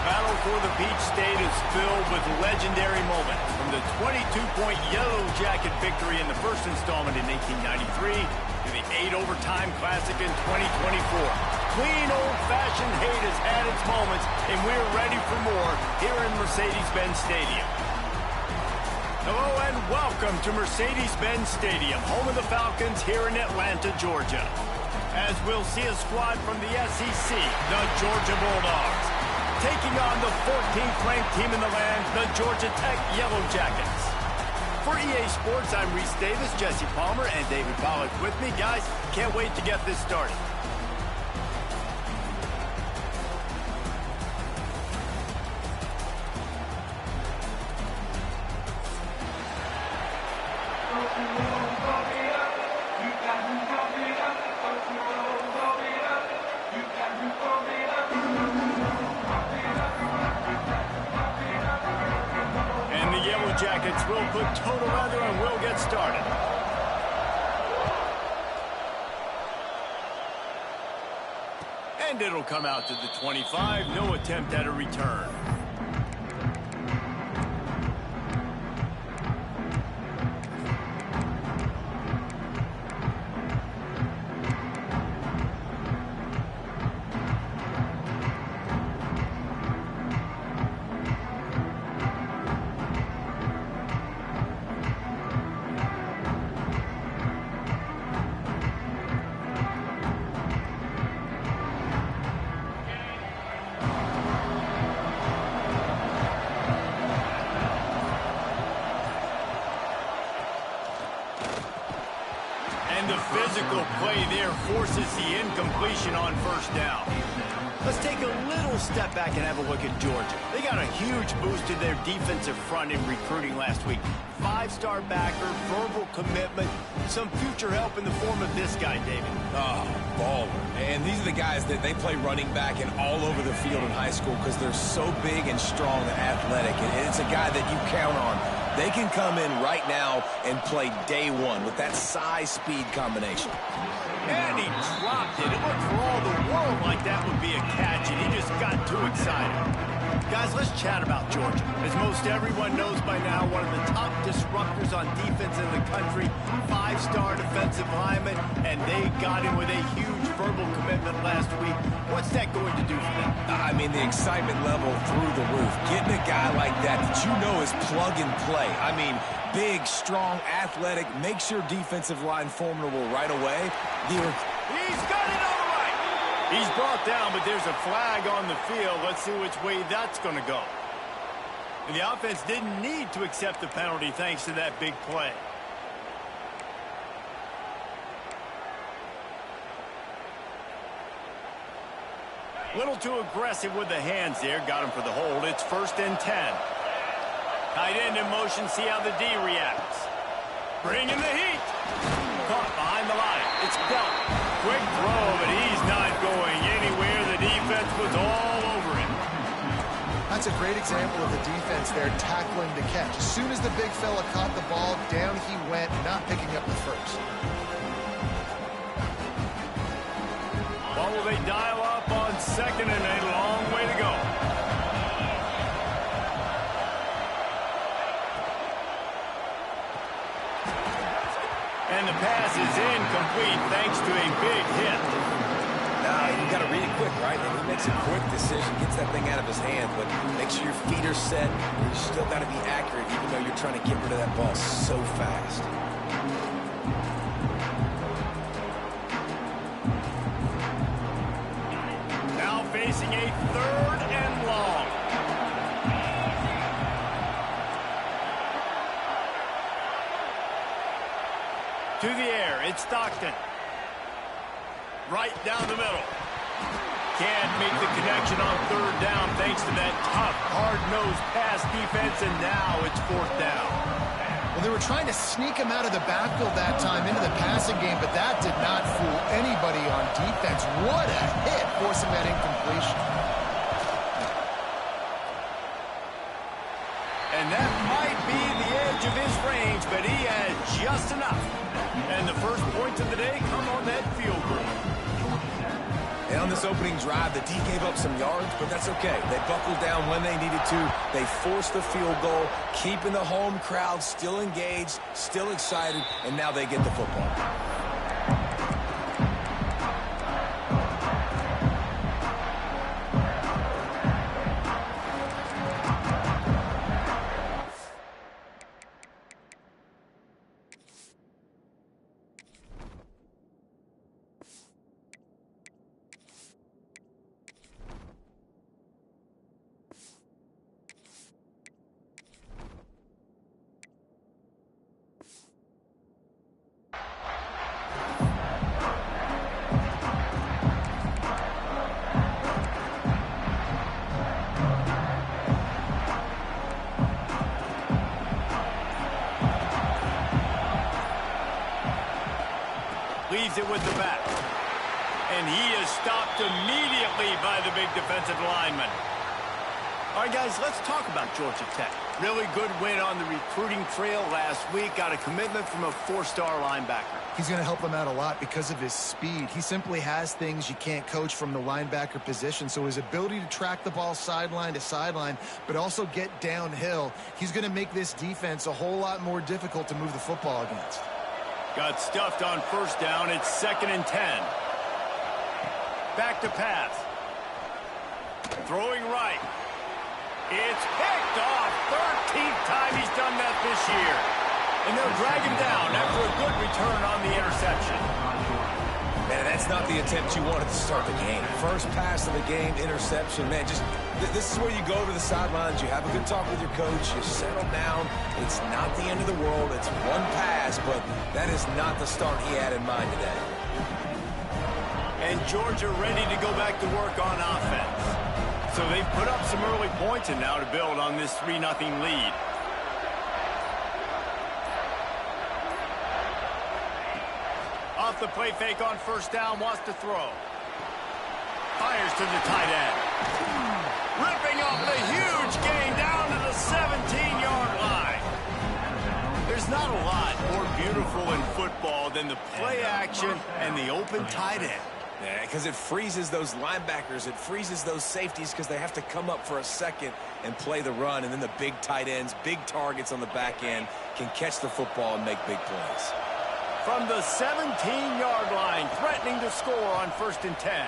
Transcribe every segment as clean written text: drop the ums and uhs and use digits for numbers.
battle for the Peach State is filled with legendary moments, from the 22-point Yellow Jacket victory in the first installment in 1893 to the 8-overtime classic in 2024. Clean, old-fashioned hate has had its moments, and we're ready for more here in Mercedes-Benz Stadium. Hello and welcome to Mercedes-Benz Stadium, home of the Falcons here in Atlanta, Georgia. As we'll see a squad from the SEC, the Georgia Bulldogs, taking on the 14th ranked team in the land, the Georgia Tech Yellow Jackets. For EA Sports, I'm Reese Davis, Jesse Palmer, and David Pollack with me. Guys, can't wait to get this started. Jackets will put total leather and we'll get started. And it'll come out to the 25. No attempt at a return. Physical play there forces the incompletion on first down. Let's take a little step back and have a look at Georgia. They got a huge boost to their defensive front in recruiting last week. 5-star backer, verbal commitment, some future help in the form of this guy, David. Oh, baller. And these are the guys that they play running back and all over the field in high school because they're so big and strong and athletic. And it's a guy that you count on. They can come in right now and play day one with that size-speed combination. And he dropped it. It looked for all the world like that would be a catch, and he just got too excited. Guys, let's chat about Georgia. As most everyone knows by now, one of the top disruptors on defense in the country, 5-star defensive lineman, and they got him with a huge verbal commitment last week. What's that going to do for them? I mean, the excitement level through the roof. Getting a guy like that you know is plug and play. I mean, big, strong, athletic, makes your defensive line formidable right away. He's got it all right. He's brought down, but there's a flag on the field. Let's see which way that's going to go. And the offense didn't need to accept the penalty thanks to that big play. Little too aggressive with the hands there. Got him for the hold. It's 1st and 10. Tight end in motion. See how the D reacts. Bringing the heat. Caught behind the line. It's Belt. Quick throw, but he's not going anywhere. The defense was all over him. That's a great example of the defense there tackling the catch. As soon as the big fella caught the ball, down he went, not picking up the first. What will they dial up on 2nd and a long way to go? And the pass is incomplete thanks to a big hit. Nah, you got to read it quick, right? And he makes a quick decision, gets that thing out of his hand, but make sure your feet are set. You still got to be accurate, even though you're trying to get rid of that ball so fast. Now facing a 3rd and long. To the air, it's Stockton. Right down the middle. Can't make the connection on 3rd down thanks to that tough, hard-nosed pass defense, and now it's 4th down. Well, they were trying to sneak him out of the backfield that time into the passing game, but that did not fool anybody on defense. What a hit, forcing that incompletion. And that might be the edge of his range, but he had just enough. And the first points of the day come on that field goal. And on this opening drive, the D gave up some yards, but that's okay. They buckled down when they needed to. They forced the field goal, keeping the home crowd still engaged, still excited, and now they get the football. Leaves it with the back. And he is stopped immediately by the big defensive lineman. All right, guys, let's talk about Georgia Tech. Really good win on the recruiting trail last week. Got a commitment from a 4-star linebacker. He's going to help them out a lot because of his speed. He simply has things you can't coach from the linebacker position. So his ability to track the ball sideline to sideline, but also get downhill, he's going to make this defense a whole lot more difficult to move the football against. Got stuffed on first down. It's 2nd and 10. Back to pass. Throwing right. It's picked off. 13th time he's done that this year. And they'll drag him down after a good return on the interception. Man, that's not the attempt you wanted to start the game. First pass of the game, interception. Man, just this is where you go to the sidelines. You have a good talk with your coach. You settle down. It's not the end of the world. It's one pass, but that is not the start he had in mind today. And Georgia ready to go back to work on offense. So they've put up some early points and now to build on this 3-0 lead. Off the play fake on first down, wants to throw. Fires to the tight end. Ripping up the huge gain down to the 17-yard line. There's not a lot more beautiful in football than the play action and the open tight end. Yeah, because it freezes those linebackers. It freezes those safeties because they have to come up for a second and play the run. And then the big tight ends, big targets on the back end can catch the football and make big plays. From the 17-yard line, threatening to score on 1st and 10.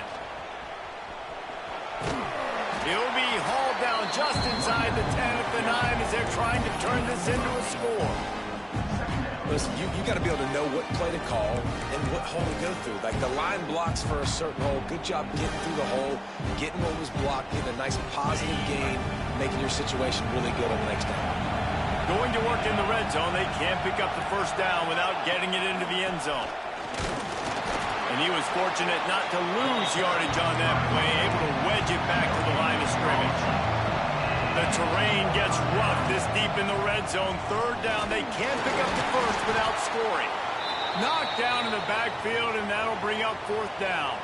He'll be hauled down just inside the 10 at the 9 as they're trying to turn this into a score. Listen, you got to be able to know what play to call and what hole to go through. Like the line blocks for a certain hole. Good job getting through the hole, getting what was blocked, getting a nice positive gain, making your situation really good on the next down. Going to work in the red zone. They can't pick up the first down without getting it into the end zone. And he was fortunate not to lose yardage on that play, able to wedge it back to the line of scrimmage. The terrain gets rough this deep in the red zone. 3rd down. They can't pick up the first without scoring. Knocked down in the backfield, and that'll bring up 4th down.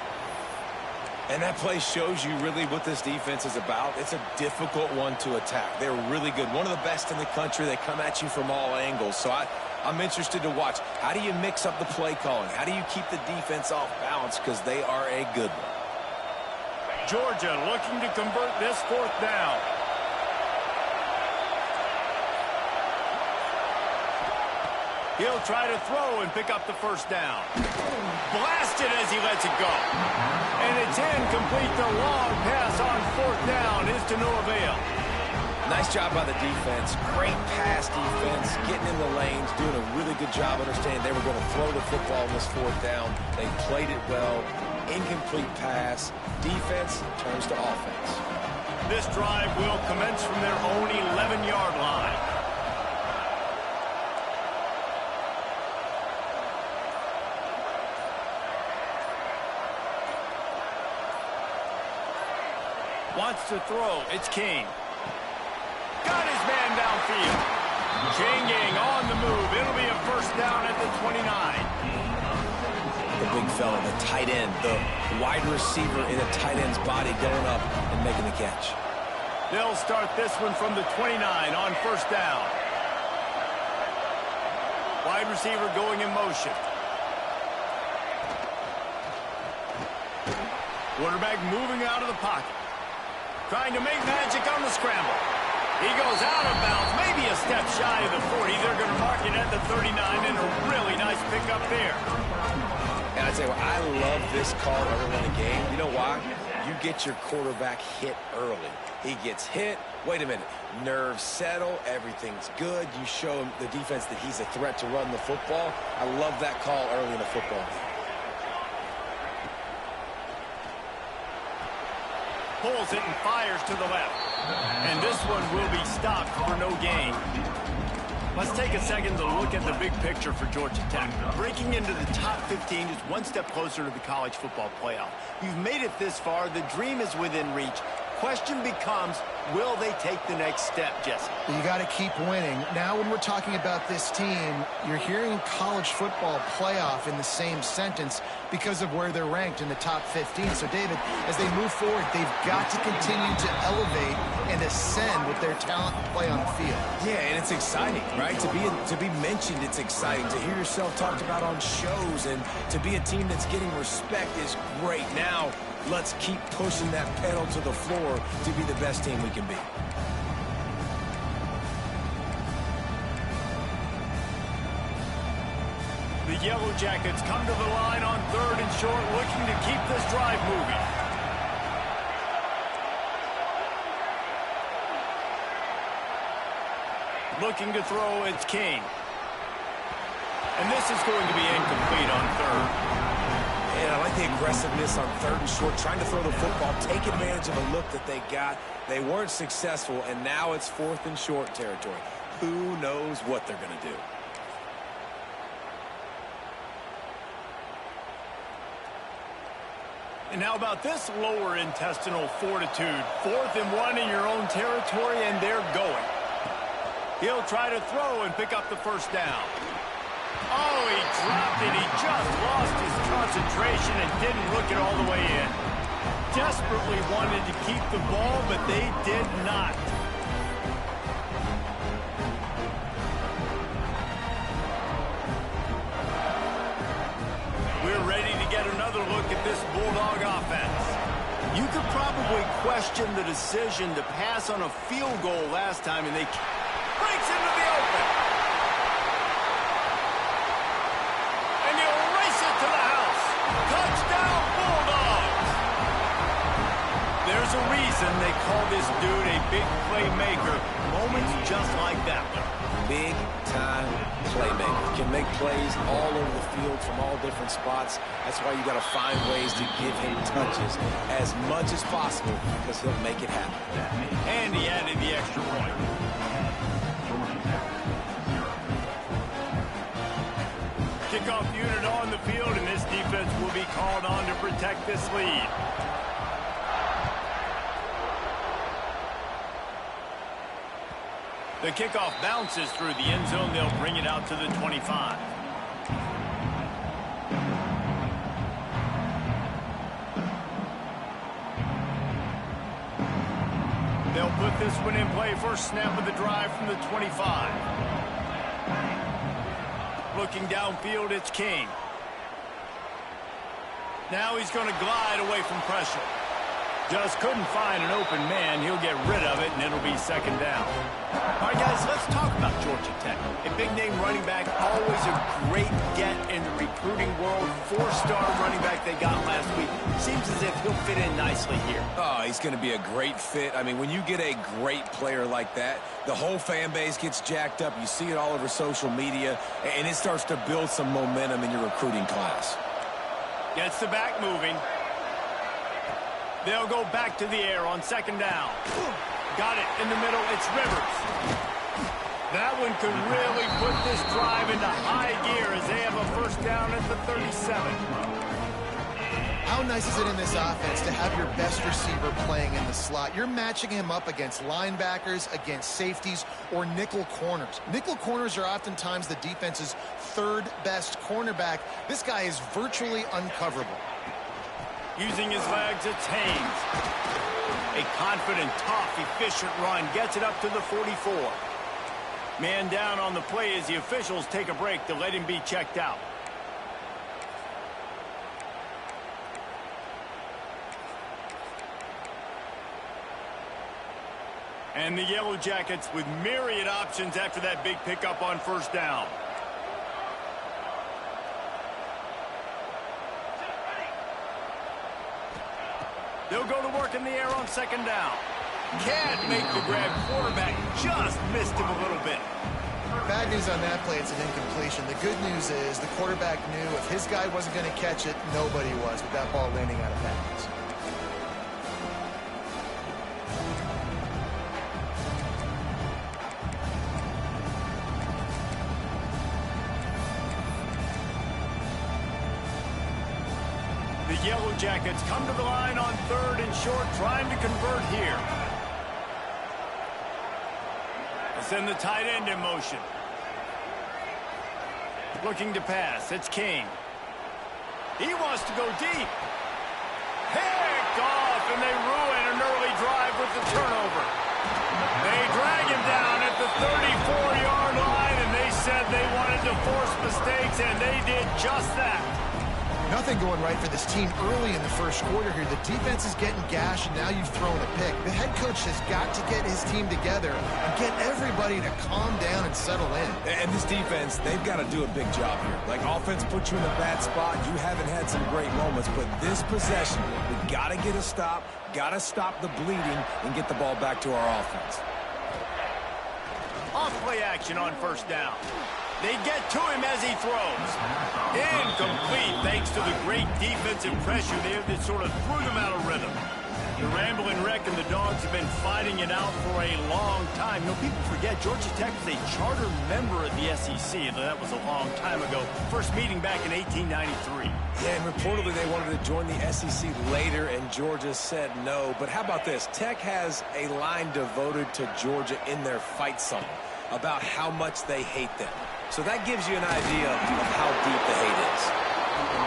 And that play shows you really what this defense is about. It's a difficult one to attack. They're really good. One of the best in the country. They come at you from all angles. So I'm interested to watch. How do you mix up the play calling? How do you keep the defense off balance? Because they are a good one. Georgia looking to convert this 4th down. He'll try to throw and pick up the first down. Blasted as he lets it go. And it's incomplete. The long pass on 4th down is to no avail. Nice job by the defense. Great pass defense, getting in the lanes, doing a really good job understanding they were going to throw the football in this 4th down. They played it well. Incomplete pass. Defense turns to offense. This drive will commence from their own 11-yard line. Wants to throw. It's King. Got his man downfield. Changing on the move. It'll be a first down at the 29. The big fella, the tight end, the wide receiver in a tight end's body going up and making the catch. They'll start this one from the 29 on first down. Wide receiver going in motion. Quarterback moving out of the pocket. Trying to make magic on the scramble. He goes out of bounds, maybe a step shy of the 40. They're going to mark it at the 39, and a really nice pickup there. And I tell you what, I love this call early in the game. You know why? You get your quarterback hit early. He gets hit. Wait a minute. Nerves settle. Everything's good. You show him, the defense, that he's a threat to run the football. I love that call early in the football game. Pulls it and fires to the left. And this one will be stopped for no gain. Let's take a second to look at the big picture for Georgia Tech. Breaking into the top 15 is one step closer to the college football playoff. You've made it this far. The dream is within reach. Question becomes, will they take the next step, Jesse? You got to keep winning. Now when we're talking about this team, you're hearing college football playoff in the same sentence because of where they're ranked in the top 15. So, David, as they move forward, they've got to continue to elevate and ascend with their talent and play on the field. Yeah, and it's exciting, right? To be mentioned, it's exciting. To hear yourself talked about on shows and to be a team that's getting respect is great. Now, let's keep pushing that pedal to the floor to be the best team we can be. The Yellow Jackets come to the line on 3rd and short, looking to keep this drive moving. Looking to throw, it's King. And this is going to be incomplete on 3rd. And I like the aggressiveness on 3rd and short, trying to throw the football, take advantage of a look that they got. They weren't successful, and now it's 4th and short territory. Who knows what they're going to do? And how about this lower intestinal fortitude? 4th and 1 in your own territory, and they're going. He'll try to throw and pick up the first down. Oh, he dropped it. He just lost his concentration and didn't look it all the way in. Desperately wanted to keep the ball, but they did not. We're ready to get another look at this Bulldog offense. You could probably question the decision to pass on a field goal last time, and they breaks into the open. And he'll race it to the house. Touchdown, Bulldogs. There's a reason they call this dude a big playmaker. Moments just like that one. Big-time playmaker. Can make plays all over the field from all different spots. That's why you got to find ways to give him touches as much as possible because he'll make it happen. And he added the extra point. Kickoff unit on the field, and this defense will be called on to protect this lead. The kickoff bounces through the end zone. They'll bring it out to the 25. They'll put this one in play. First snap of the drive from the 25. Looking downfield, it's King. Now he's going to glide away from pressure. Just couldn't find an open man. He'll get rid of it, and it'll be second down. All right, guys, let's talk about Georgia Tech. A big-name running back, always a great get in the recruiting world. 4-star running back they got last week. Seems as if he'll fit in nicely here. Oh, he's going to be a great fit. I mean, when you get a great player like that, the whole fan base gets jacked up. You see it all over social media, and it starts to build some momentum in your recruiting class. Gets the back moving. They'll go back to the air on second down. Got it in the middle. It's Rivers. That one could really put this drive into high gear as they have a first down at the 37. How nice is it in this offense to have your best receiver playing in the slot? You're matching him up against linebackers, against safeties, or nickel corners. Nickel corners are oftentimes the defense's third best cornerback. This guy is virtually uncoverable. Using his legs, it's Haynes. A confident, tough, efficient run. Gets it up to the 44. Man down on the play as the officials take a break to let him be checked out. And the Yellow Jackets with myriad options after that big pickup on first down. They'll go to work in the air on second down. Can't make the grab. Quarterback just missed him a little bit. Bad news on that play, it's an incompletion. The good news is the quarterback knew if his guy wasn't going to catch it, nobody was with that ball landing out of bounds. The Yellow Jackets come to the line on third and short, trying to convert here. They send the tight end in motion. Looking to pass. It's King. He wants to go deep. Picked off, and they ruin an early drive with the turnover. They drag him down at the 34-yard line, and they said they wanted to force mistakes, and they did just that. Nothing going right for this team early in the first quarter here. The defense is getting gashed, and now you've thrown a pick. The head coach has got to get his team together and get everybody to calm down and settle in. And this defense, they've got to do a big job here. Like, offense puts you in a bad spot. You haven't had some great moments, but this possession, we got to get a stop, got to stop the bleeding, and get the ball back to our offense. Off play action on first down. They get to him as he throws. Incomplete, thanks to the great defensive pressure there that sort of threw them out of rhythm. The Rambling Wreck and the Dogs have been fighting it out for a long time. You know, people forget Georgia Tech was a charter member of the SEC, and that was a long time ago. First meeting back in 1893. Yeah, and reportedly they wanted to join the SEC later, and Georgia said no. But how about this? Tech has a line devoted to Georgia in their fight song about how much they hate them. So that gives you an idea of how deep the hate is.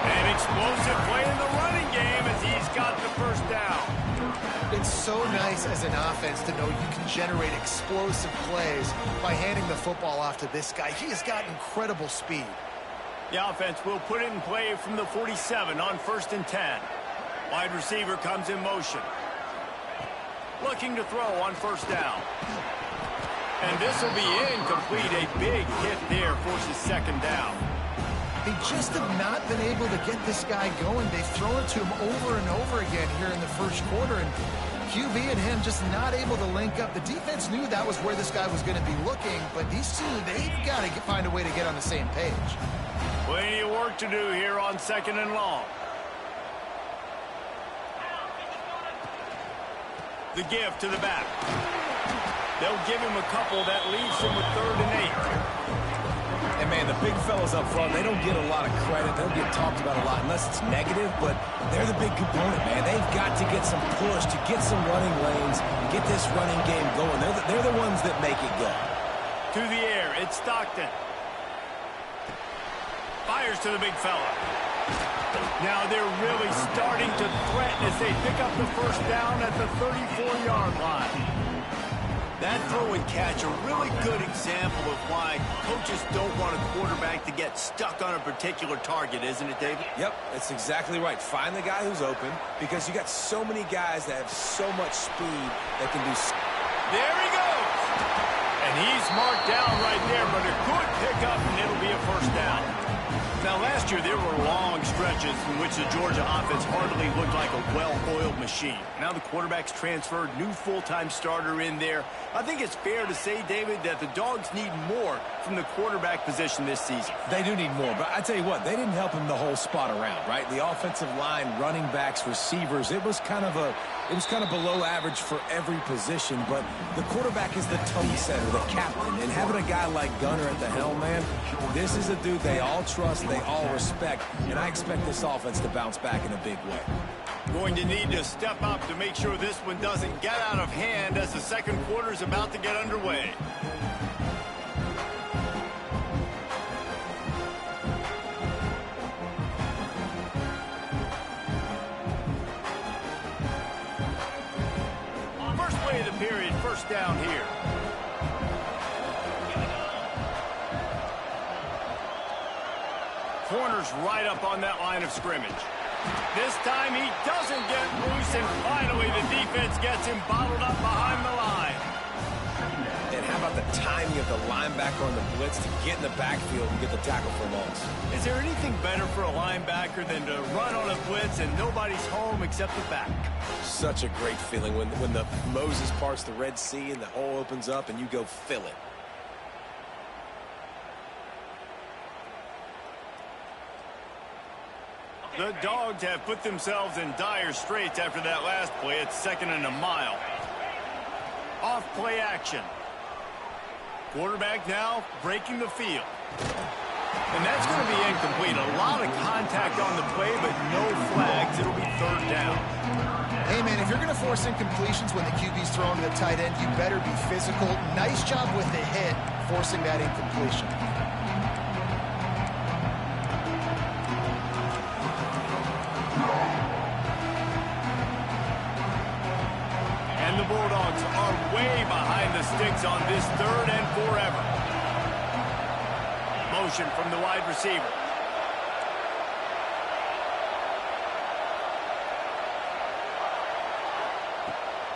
An explosive play in the running game as he's got the first down. It's so nice as an offense to know you can generate explosive plays by handing the football off to this guy. He has got incredible speed. The offense will put it in play from the 47 on first and 10. Wide receiver comes in motion. Looking to throw on first down. And this will be incomplete. A big hit there forces second down. They just have not been able to get this guy going. They've thrown it to him over and over again here in the first quarter, and QB and him just not able to link up. The defense knew that was where this guy was going to be looking, but these two, they've got to find a way to get on the same page. Plenty of work to do here on second and long. The give to the back. They'll give him a couple. That leaves him with third and 8. And, man, the big fellas up front, they don't get a lot of credit. They don't get talked about a lot unless it's negative, but they're the big component, man. They've got to get some push, to get some running lanes, and get this running game going. They're the ones that make it go. To the air, it's Stockton. Fires to the big fella. Now they're really starting to threaten as they pick up the first down at the 34-yard line. That throw and catch, a really good example of why coaches don't want a quarterback to get stuck on a particular target, isn't it, David? Yep, that's exactly right. Find the guy who's open, because you got so many guys that have so much speed that can do. There he goes. And he's marked down right there, but a good pickup, and it'll be a first down. Now, last year, there were long stretches in which the Georgia offense hardly looked like a well-oiled machine. Now the quarterback's transferred, new full-time starter in there. I think it's fair to say, David, that the Dogs need more from the quarterback position this season. They do need more, but I tell you what, they didn't help him the whole spot around, right? The offensive line, running backs, receivers, it was kind of below average for every position, but the quarterback is the tone setter, the captain, and having a guy like Gunner at the helm, man, this is a dude they all trust, they all respect, and I expect this offense to bounce back in a big way. Going to need to step up to make sure this one doesn't get out of hand as the second quarter is about to get underway. First play of the period, first down here. Corner's right up on that line of scrimmage. This time he doesn't get loose, and finally the defense gets him bottled up behind the line. about the timing of the linebacker on the blitz to get in the backfield and get the tackle for a loss. Is there anything better for a linebacker than to run on a blitz and nobody's home except the back? Such a great feeling when the Moses parts the Red Sea and the hole opens up and you go fill it. The Dogs have put themselves in dire straits after that last play. It's 2nd and a mile. Off play action. Quarterback now breaking the field. And that's going to be incomplete. A lot of contact on the play, but no flags. It'll be 3rd down. Hey, man, if you're going to force incompletions when the QB's throwing to the tight end, you better be physical. Nice job with the hit, forcing that incompletion. And the Bulldogs are way behind the sticks on this 3rd and forever. Motion from the wide receiver.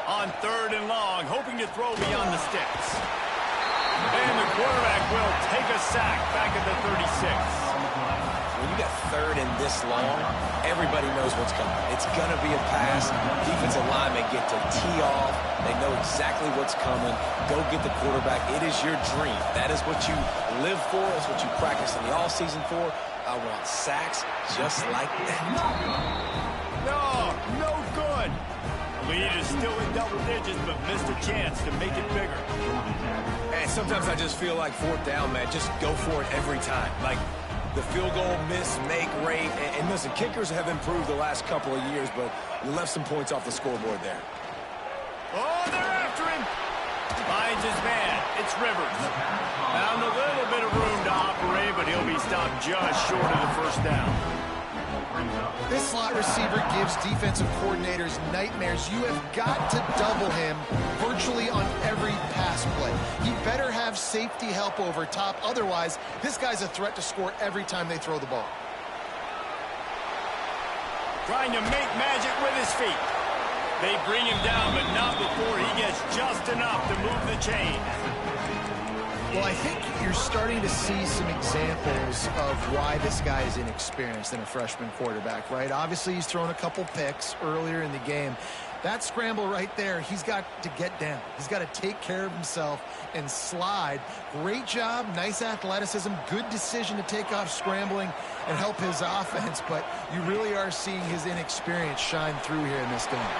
On 3rd and long, hoping to throw beyond the sticks. And the quarterback will take a sack back at the 36. When you got 3rd and this long, everybody knows what's coming. It's going to be a pass. Defensive linemen get to tee off. They know exactly what's coming. Go get the quarterback. It is your dream. That is what you live for. It's what you practice in the offseason for. I want sacks just like that. No good. Lead is still in double digits, but missed a chance to make it bigger. And sometimes I just feel like 4th down, man. Just go for it every time. Like, the field goal miss, make rate. And listen, kickers have improved the last couple of years, but you left some points off the scoreboard there. Oh, they're after him. Finds his man. It's Rivers. Found a little bit of room to operate, but he'll be stopped just short of the 1st down. This slot receiver gives defensive coordinators nightmares. You have got to double him virtually on every pass play. He better have safety help over top. Otherwise, this guy's a threat to score every time they throw the ball. Trying to make magic with his feet. They bring him down, but not before he gets just enough to move the chain. Well, I think you're starting to see some examples of why this guy is inexperienced in a freshman quarterback, right? Obviously, he's thrown a couple picks earlier in the game. That scramble right there, he's got to get down. He's got to take care of himself and slide. Great job, nice athleticism, good decision to take off scrambling and help his offense, but you really are seeing his inexperience shine through here in this game.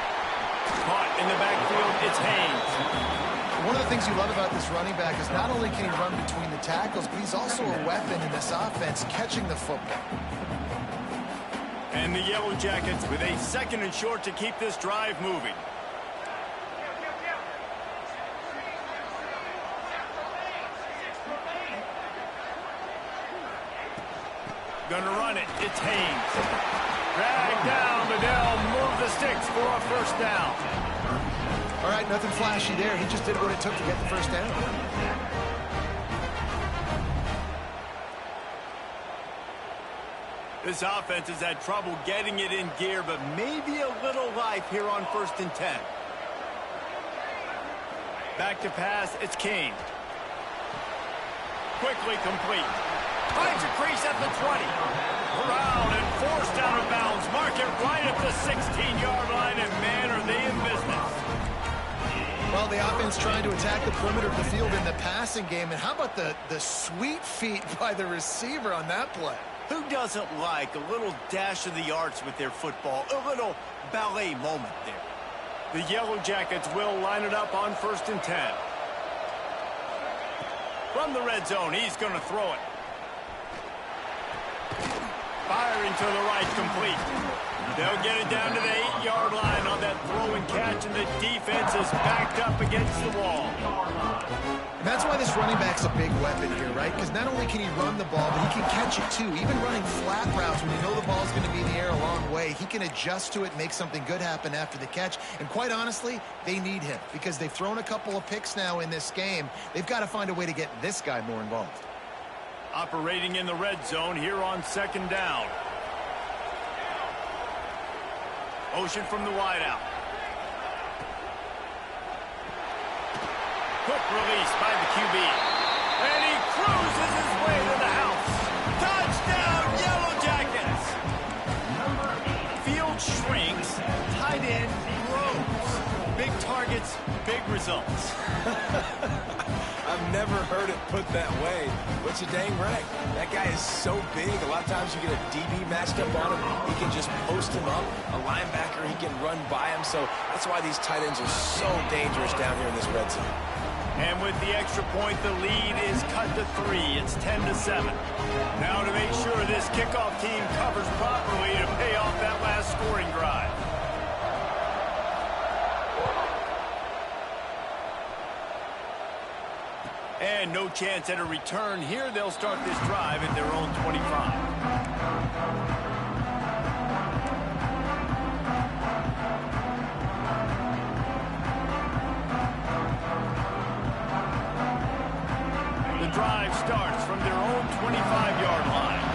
Caught in the backfield, it's Haynes. One of the things you love about this running back is not only can he run between the tackles, but he's also a weapon in this offense, catching the football. And the Yellow Jackets with a 2nd and short to keep this drive moving. Gonna run it. It's Haynes. Dragged down, but they'll move the sticks for a 1st down. All right, nothing flashy there. He just did what it took to get the 1st down. This offense has had trouble getting it in gear, but maybe a little life here on 1st and 10. Back to pass, it's King. Quickly complete. Finds a crease at the 20. Around and forced out of bounds. Mark it right at the 16-yard line, and man, are they in business. Well, the offense trying to attack the perimeter of the field in the passing game. And how about the sweet feet by the receiver on that play? Who doesn't like a little dash of the arts with their football? A little ballet moment there. The Yellow Jackets will line it up on 1st and 10. From the red zone, he's going to throw it. Firing to the right, complete. They'll get it down to the 8-yard line on that throw and catch, and the defense is backed up against the wall. And that's why this running back's a big weapon here, right? Because not only can he run the ball, but he can catch it too. Even running flat routes when you know the ball's going to be in the air a long way, he can adjust to it, make something good happen after the catch. And quite honestly, they need him because they've thrown a couple of picks now in this game. They've got to find a way to get this guy more involved. Operating in the red zone here on 2nd down. Motion from the wideout. Quick release by the QB. And he cruises his way to the house. Touchdown, Yellow Jackets! Field shrinks, tight end grows. Big targets, big results. I've never heard it put that way, but you're dang right. That guy is so big. A lot of times you get a DB matched up on him. He can just post him up. A linebacker, he can run by him. So that's why these tight ends are so dangerous down here in this red zone. And with the extra point, the lead is cut to 3. It's 10-7. Now to make sure this kickoff team covers properly to pay off that last scoring drive. And no chance at a return here. They'll start this drive at their own 25. The drive starts from their own 25-yard line.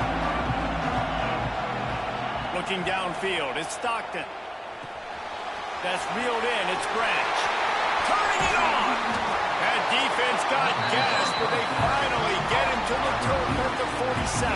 Looking downfield, it's Stockton. That's reeled in, it's Branch. Turning it on! That defense got gas, but they finally get him to the turf at the 47.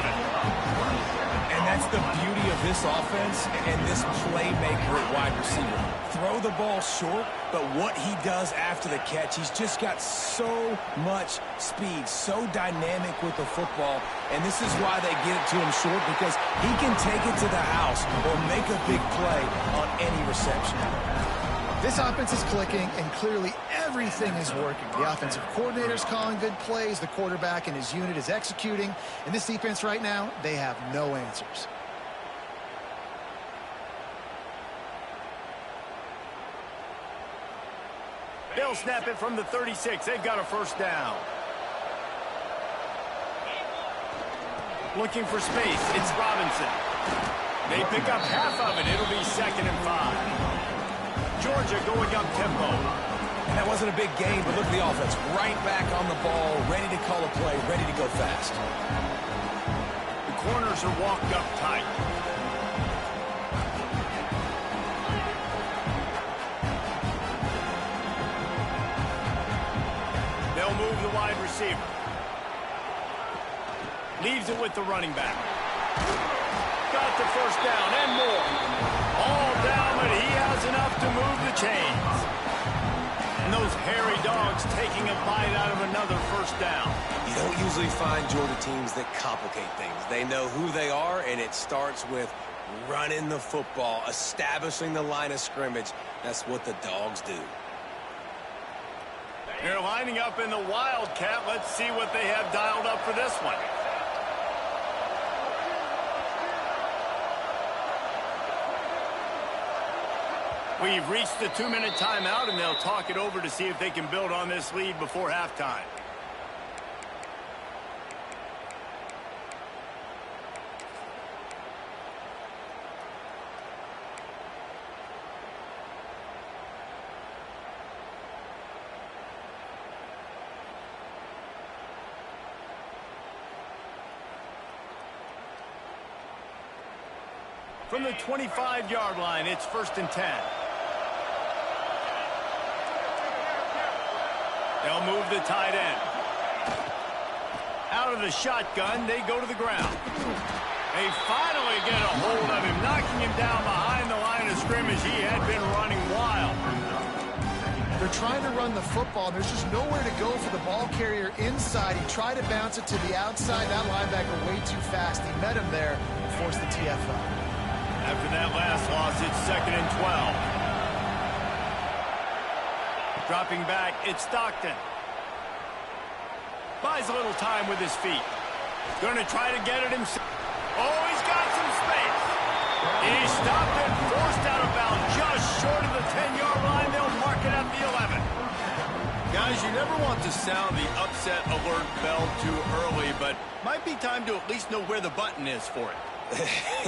And that's the beauty of this offense and this playmaker at wide receiver. Throw the ball short, but what he does after the catch, he's just got so much speed, so dynamic with the football, and this is why they get it to him short, because he can take it to the house or make a big play on any reception. This offense is clicking, and clearly everything is working. The offensive coordinator's calling good plays. The quarterback and his unit is executing. And this defense right now, they have no answers. They'll snap it from the 36. They've got a first down. Looking for space. It's Robinson. They pick up half of it. It'll be 2nd and 5. Georgia going up tempo. And that wasn't a big game, but look at the offense. Right back on the ball, ready to call a play, ready to go fast. The corners are walked up tight. They'll move the wide receiver. Leaves it with the running back. Got the first down and more. All down, but he has enough to move the chains. And those hairy dogs taking a bite out of another first down. You don't usually find Georgia teams that complicate things. They know who they are, and it starts with running the football, establishing the line of scrimmage. That's what the dogs do. They're lining up in the Wildcat. Let's see what they have dialed up for this one. We've reached the 2-minute timeout, and they'll talk it over to see if they can build on this lead before halftime. From the 25-yard line, it's 1st and 10. They'll move the tight end. Out of the shotgun, they go to the ground. They finally get a hold of him, knocking him down behind the line of scrimmage. He had been running wild. They're trying to run the football. There's just nowhere to go for the ball carrier inside. He tried to bounce it to the outside. That linebacker way too fast. He met him there and forced the TFL. After that last loss, it's 2nd and 12. Dropping back, it's Stockton. Buys a little time with his feet. Going to try to get it himself. Oh, he's got some space. He stopped and forced out of bounds just short of the 10-yard line. They'll mark it at the 11. Guys, you never want to sound the upset alert bell too early, but might be time to at least know where the button is for it.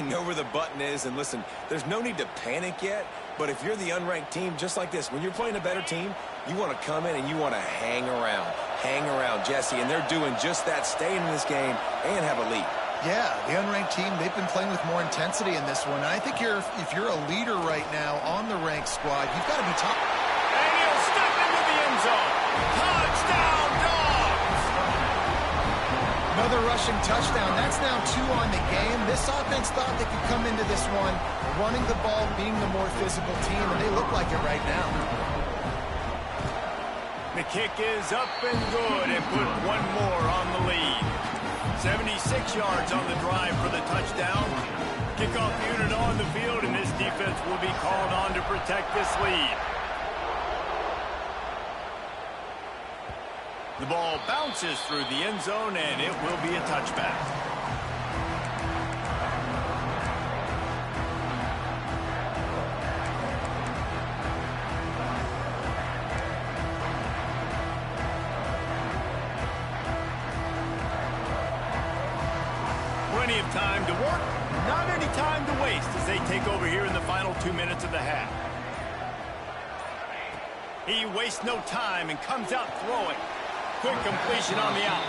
Know where the button is, and listen, there's no need to panic yet, but if you're the unranked team, just like this, when you're playing a better team, you want to come in and you want to hang around, Jesse, and they're doing just that, staying in this game and have a lead. Yeah, the unranked team, they've been playing with more intensity in this one. And I think if you're a leader right now on the ranked squad, you've got to be top. And he'll step into the end zone. Touchdown! Another rushing touchdown. That's now 2 on the game. This offense thought they could come into this one running the ball, being the more physical team, and they look like it right now. The kick is up and good and put one more on the lead. 76 yards on the drive for the touchdown. Kickoff unit on the field, and this defense will be called on to protect this lead. The ball bounces through the end zone, and it will be a touchback. Plenty of time to work, not any time to waste as they take over here in the final 2 minutes of the half. He wastes no time and comes out throwing. Quick completion on the out.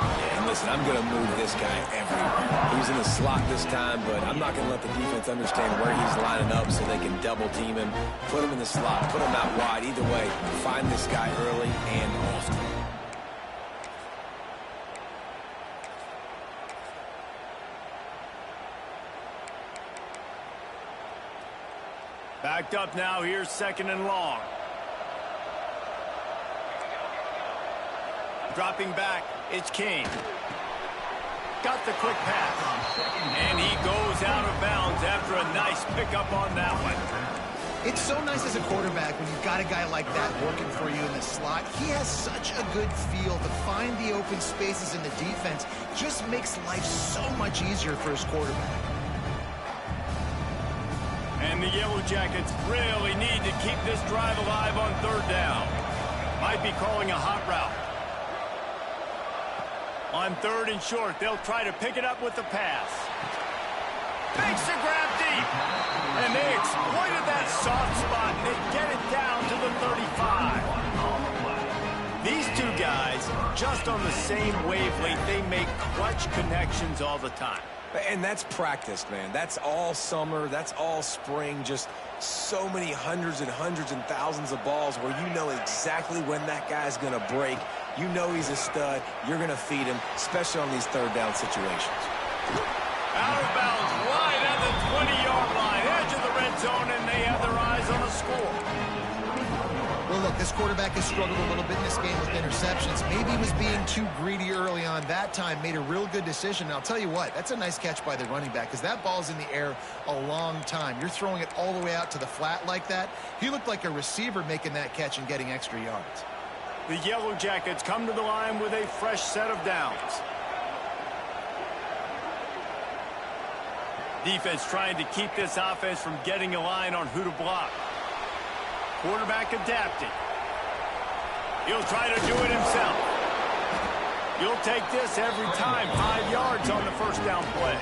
Yeah, and listen, I'm going to move this guy everywhere. He's in the slot this time, but I'm not going to let the defense understand where he's lining up so they can double team him, put him in the slot, put him out wide. Either way, find this guy early and often. Backed up now, here's 2nd and long. Dropping back, it's King. Got the quick pass. And he goes out of bounds after a nice pickup on that one. It's so nice as a quarterback when you've got a guy like that working for you in the slot. He has such a good feel to find the open spaces in the defense. Just makes life so much easier for his quarterback. And the Yellow Jackets really need to keep this drive alive on 3rd down. Might be calling a hot route. On 3rd and short, they'll try to pick it up with the pass. Makes the grab deep. And they exploited that soft spot, and they get it down to the 35. These two guys, just on the same wavelength, they make clutch connections all the time. And that's practice, man. That's all summer. That's all spring. Just so many hundreds and thousands of balls where you know exactly when that guy's going to break. You know he's a stud. You're going to feed him, especially on these 3rd down situations. Out of bounds, right at the 20-yard line, edge of the red zone, and they have their eyes on a score. Well, look, this quarterback has struggled a little bit in this game with interceptions. Maybe he was being too greedy early on. That time made a real good decision. And I'll tell you what, that's a nice catch by the running back because that ball's in the air a long time. You're throwing it all the way out to the flat like that. He looked like a receiver making that catch and getting extra yards. The Yellow Jackets come to the line with a fresh set of downs. Defense trying to keep this offense from getting a line on who to block. Quarterback adapting. He'll try to do it himself. You'll take this every time. 5 yards on the 1st down play.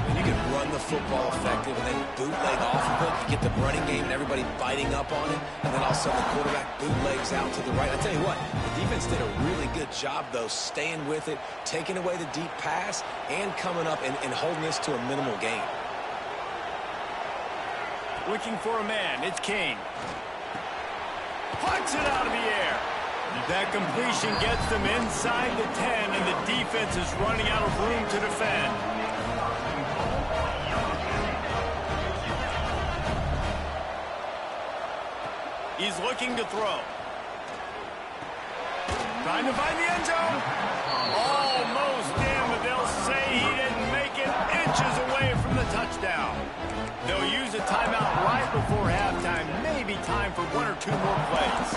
And you can run the football effective and then bootleg off of it. You get the running game and everybody biting up on it. And then all of a sudden the quarterback bootlegs out to the right. I tell you what, the defense did a really good job, though, staying with it, taking away the deep pass, and coming up and holding this to a minimal gain. Looking for a man. It's King. Puts it out of the air. That completion gets them inside the 10, and the defense is running out of room to defend. He's looking to throw. Trying to find the end zone. Almost in, but they'll say he didn't make it, inches away from the touchdown. They'll use a timeout right before halftime. Maybe time for 1 or 2 more plays.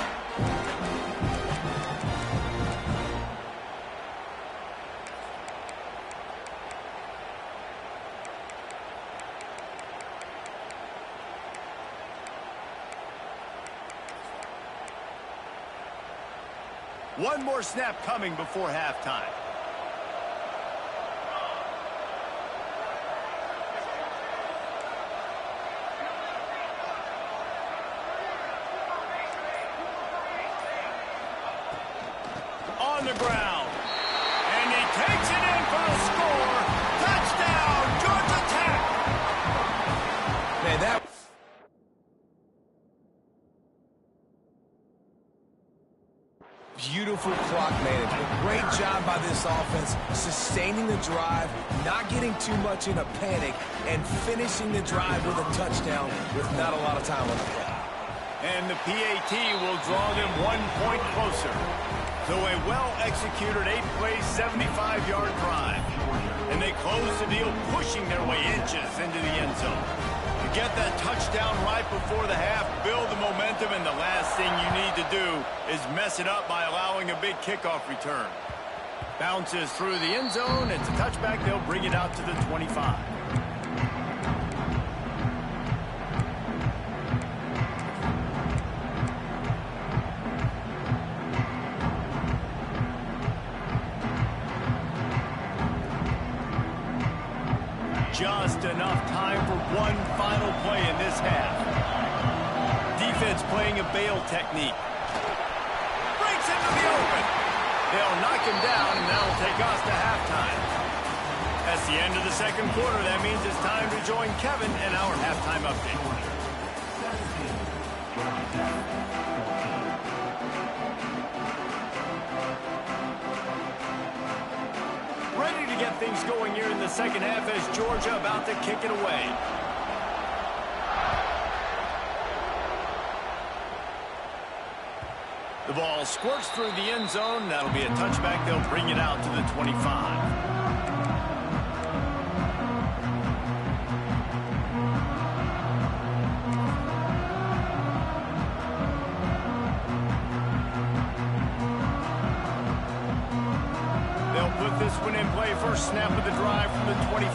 One more snap coming before halftime. On the ground. And he takes it in for a score. Touchdown, Georgia Tech. Man, that... Beautiful clock management. great job by this offense, sustaining the drive, not getting too much in a panic, and finishing the drive with a touchdown with not a lot of time on the clock. And the PAT will draw them 1 point closer. So a well-executed 8-play, 75-yard drive. And they close the deal, pushing their way inches into the end zone. To get that touchdown right before the half, build the momentum, and the last thing you need to do is mess it up by allowing a big kickoff return. Bounces through the end zone. It's a touchback. They'll bring it out to the 25. Just enough time for one final play in this half. Defense playing a bail technique. Breaks into the open. They'll knock him down, and that'll take us to halftime. That's the end of the second quarter. That means it's time to join Kevin and our halftime update. Ready to get things going here in the second half as Georgia about to kick it away. The ball squirts through the end zone. That'll be a touchback. They'll bring it out to the 25. This one in play, first snap of the drive from the 25.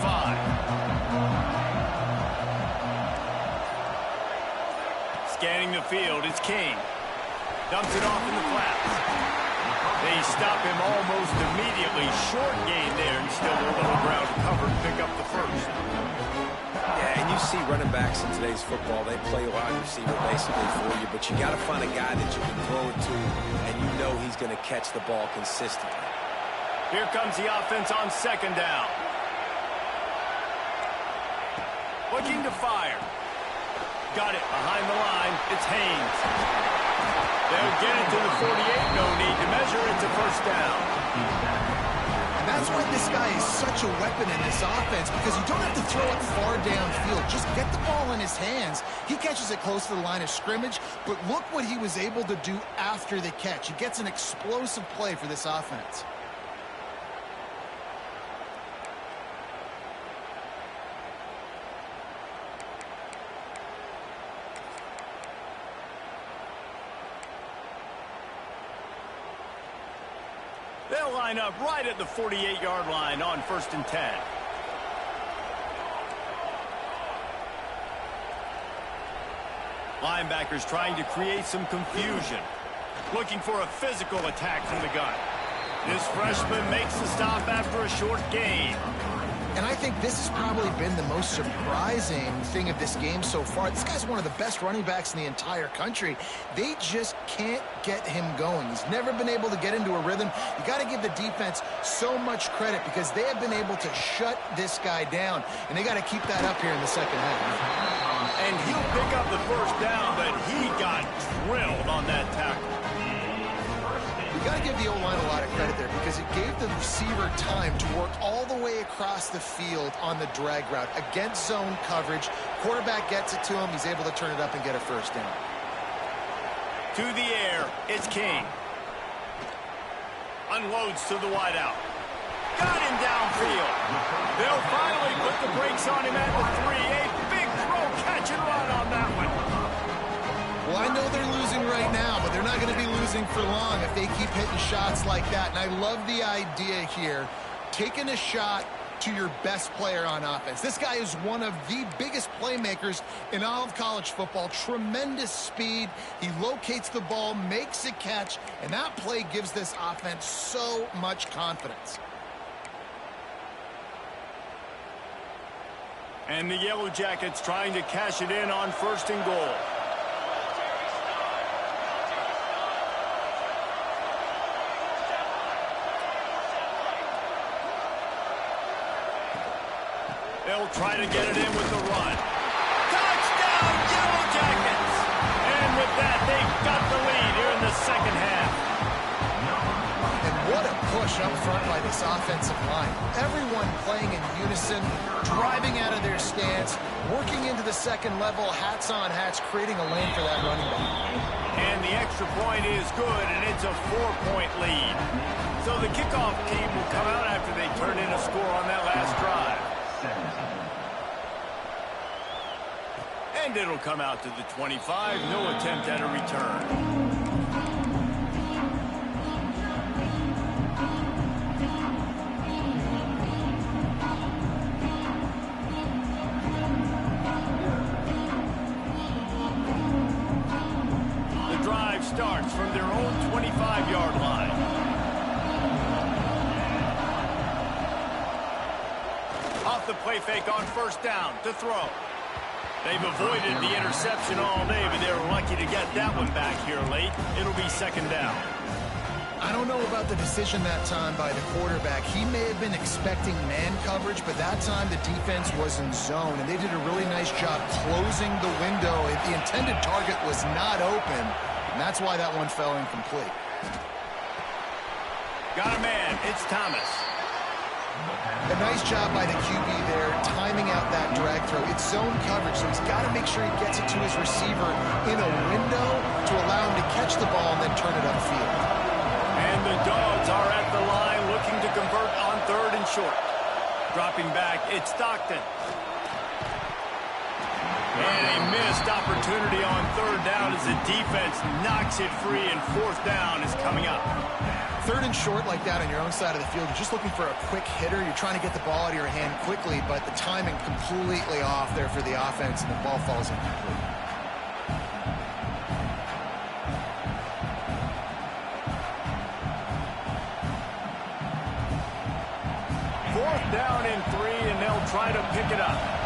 Scanning the field, it's King. Dumps it off in the flats. They stop him almost immediately. Short gain there, and still a little ground to cover and pick up the first. Yeah, and you see running backs in today's football, they play wide receiver basically for you, but you got to find a guy that you can throw it to, and you know he's going to catch the ball consistently. Here comes the offense on second down. Looking to fire. Got it behind the line. It's Haynes. They'll get it to the 48. No need to measure. It's a first down. And that's why this guy is such a weapon in this offense, because you don't have to throw it far downfield. Just get the ball in his hands. He catches it close to the line of scrimmage, but look what he was able to do after the catch. He gets an explosive play for this offense. They'll line up right at the 48-yard line on 1st and 10. Linebackers trying to create some confusion. Looking for a physical attack from the gun. This freshman makes the stop after a short gain. And I think this has probably been the most surprising thing of this game so far. This guy's one of the best running backs in the entire country. They just can't get him going. He's never been able to get into a rhythm. You got to give the defense so much credit because they have been able to shut this guy down, and they got to keep that up here in the second half. And he'll pick up the first down, but he got drilled on that tackle. You got to give the O-line a lot of credit there because it gave the receiver time to work all the way across the field on the drag route against zone coverage. Quarterback gets it to him. He's able to turn it up and get a first down. To the air, it's King. Unloads to the wideout. Got him downfield. They'll finally put the brakes on him at the 3. A big throw, catch and run on that one. Well, I know they're losing right now, but they're not going to be losing for long if they keep hitting shots like that. And I love the idea here, taking a shot to your best player on offense. This guy is one of the biggest playmakers in all of college football. Tremendous speed. He locates the ball, makes a catch, and that play gives this offense so much confidence. And the Yellow Jackets trying to cash it in on 1st and goal. They'll try to get it in with the run. Touchdown, Yellow Jackets! And with that, they've got the lead here in the second half. And what a push push up front by this offensive line. Everyone playing in unison, driving out of their stance, working into the second level, hats on hats, creating a lane for that running back. And the extra point is good, and it's a 4-point lead. So the kickoff team will come out after they turn in a score on that last drive. And it'll come out to the 25. No attempt at a return. Starts from their own 25-yard line. Off the play fake on first down to throw. They've avoided the interception all day, but they were lucky to get that one back here late. It'll be second down. I don't know about the decision that time by the quarterback. He may have been expecting man coverage, but that time the defense was in zone, and they did a really nice job closing the window. The intended target was not open. And that's why that one fell incomplete. Got a man. It's Thomas. A nice job by the QB there, timing out that drag throw. It's zone coverage, so he's got to make sure he gets it to his receiver in a window to allow him to catch the ball and then turn it upfield. And the Dogs are at the line looking to convert on third and short. Dropping back, it's Stockton. And a missed opportunity on third down as the defense knocks it free, and fourth down is coming up. Third and short like that on your own side of the field, you're just looking for a quick hitter. You're trying to get the ball out of your hand quickly, but the timing completely off there for the offense, and the ball falls incomplete. Fourth down and 3, and they'll try to pick it up.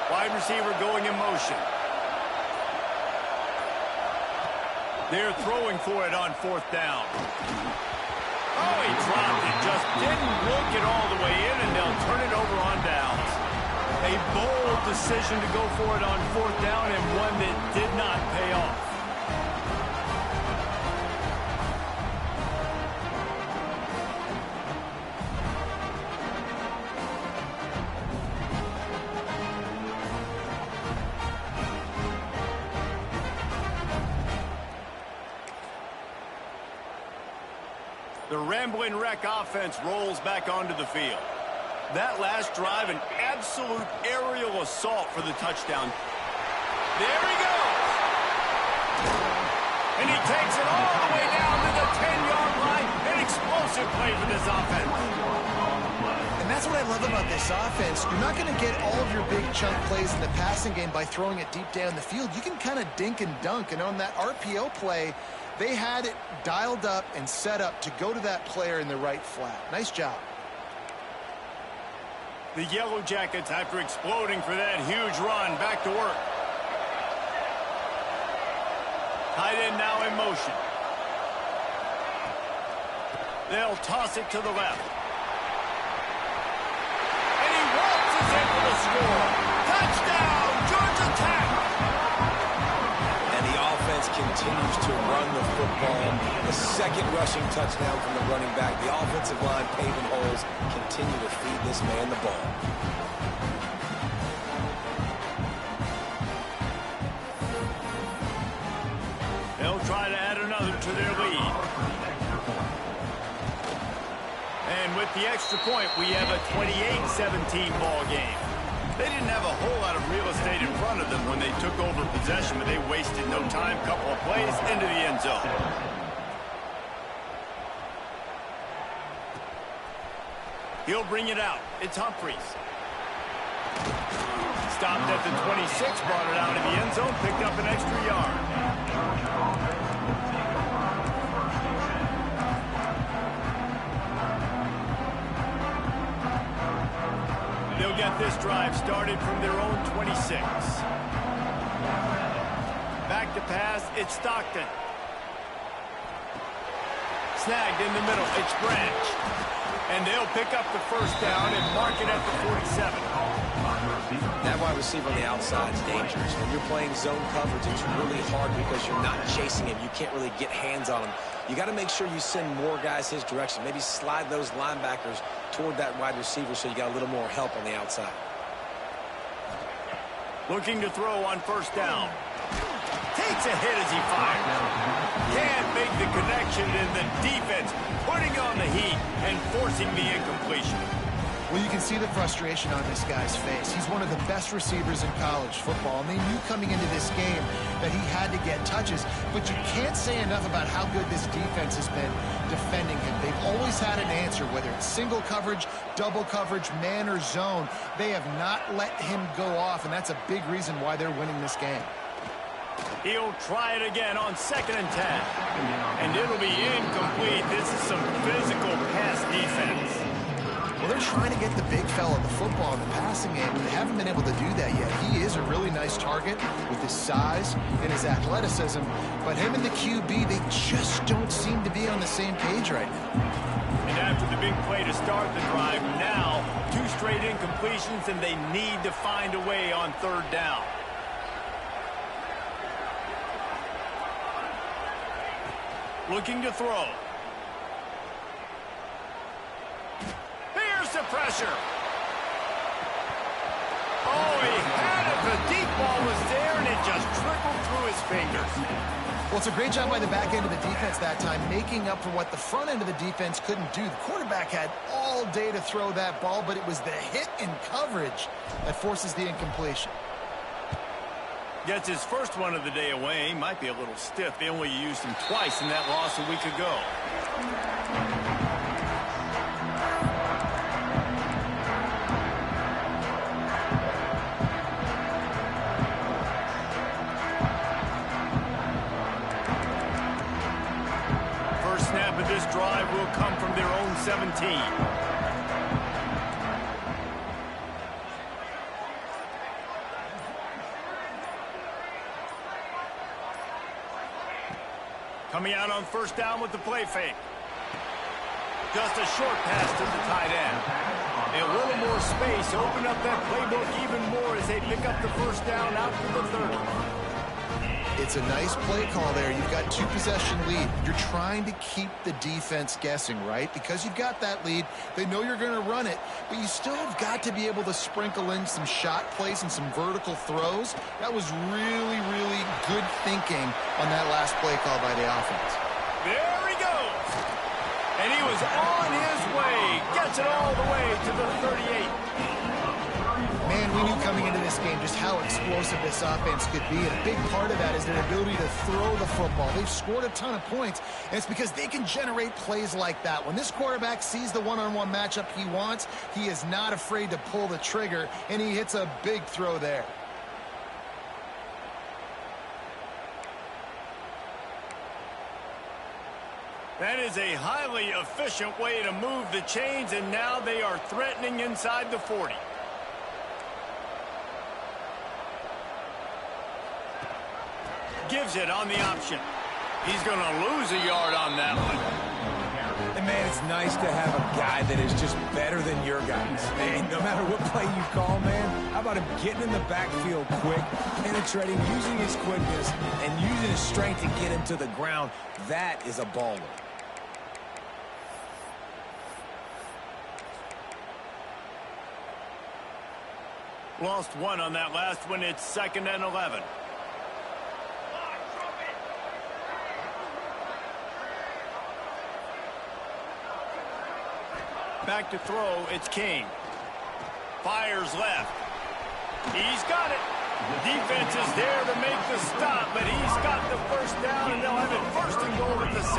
Wide receiver going in motion. They're throwing for it on fourth down. Oh, he dropped it. Just didn't look it all the way in, and they'll turn it over on downs. A bold decision to go for it on fourth down, and one that did not pay off. The Rambling Wreck offense rolls back onto the field. That last drive, an absolute aerial assault for the touchdown. There he goes! And he takes it all the way down to the 10-yard line. An explosive play for this offense. And that's what I love about this offense. You're not going to get all of your big chunk plays in the passing game by throwing it deep down the field. You can kind of dink and dunk. And on that RPO play, they had it dialed up and set up to go to that player in the right flat. Nice job. The Yellow Jackets, after exploding for that huge run, back to work. Tight end now in motion. They'll toss it to the left. And he waltzes in for the score. Touchdown, Georgia Tech! Continues to run the football. The second rushing touchdown from the running back. The offensive line paving holes. Continue to feed this man the ball. They'll try to add another to their lead. And with the extra point, we have a 28-17 ball game. They didn't have a whole lot of real estate in front of them when they took over possession, but they wasted no time. Couple of plays into the end zone. He'll bring it out. It's Humphries. Stopped at the 26, brought it out of the end zone, picked up an extra yard. They'll get this drive started from their own 26. Back to pass, it's Stockton. Snagged in the middle, it's Branch. And they'll pick up the first down and mark it at the 47. That wide receiver on the outside is dangerous. When you're playing zone coverage, it's really hard because you're not chasing him. You can't really get hands on him. You got to make sure you send more guys his direction. Maybe slide those linebackers toward that wide receiver so you got a little more help on the outside. Looking to throw on first down. Takes a hit as he fires. Can't make the connection, and the defense putting on the heat and forcing the incompletion. Well, you can see the frustration on this guy's face. He's one of the best receivers in college football, and they knew coming into this game that he had to get touches, but you can't say enough about how good this defense has been defending him. They've always had an answer, whether it's single coverage, double coverage, man or zone. They have not let him go off, and that's a big reason why they're winning this game. He'll try it again on 2nd and 10. And it'll be incomplete. This is some physical pass defense. Well, they're trying to get the big fella the football in the passing game, but they haven't been able to do that yet. He is a really nice target with his size and his athleticism, but him and the QB, they just don't seem to be on the same page right now. And after the big play to start the drive, now 2 straight incompletions, and they need to find a way on 3rd down. Looking to throw. Here's the pressure. Oh, he had it. The deep ball was there, and it just trickled through his fingers. Well, it's a great job by the back end of the defense that time, making up for what the front end of the defense couldn't do. The quarterback had all day to throw that ball, but it was the hit in coverage that forces the incompletion. Gets his first one of the day away. Might be a little stiff. They only used him twice in that loss a week ago. First snap of this drive will come from their own 17. Coming out on first down with the play fake. Just a short pass to the tight end. A little more space. Open up that playbook even more as they pick up the first down out to the 30. It's a nice play call there. You've got 2-possession lead. You're trying to keep the defense guessing, right? Because you've got that lead. They know you're going to run it, but you still have got to be able to sprinkle in some shot plays and some vertical throws. That was really, really good thinking on that last play call by the offense. There he goes. And he was on his way. Gets it all the way to the 38. Man, we knew coming into this game just how explosive this offense could be, and a big part of that is their ability to throw the football. They've scored a ton of points, and it's because they can generate plays like that. When this quarterback sees the one-on-one matchup he wants, he is not afraid to pull the trigger, and he hits a big throw there. That is a highly efficient way to move the chains, and now they are threatening inside the 40. Gives it on the option. He's going to lose a yard on that one. And, man, it's nice to have a guy that is just better than your guys. And no matter what play you call, man, how about him getting in the backfield quick, penetrating, using his quickness, and using his strength to get him to the ground. That is a baller. Lost one on that last one. It's 2nd and 11. Back to throw, it's King. Fires left. He's got it. The defense is there to make the stop, but he's got the first down, and they'll have it 1st and goal at the 6.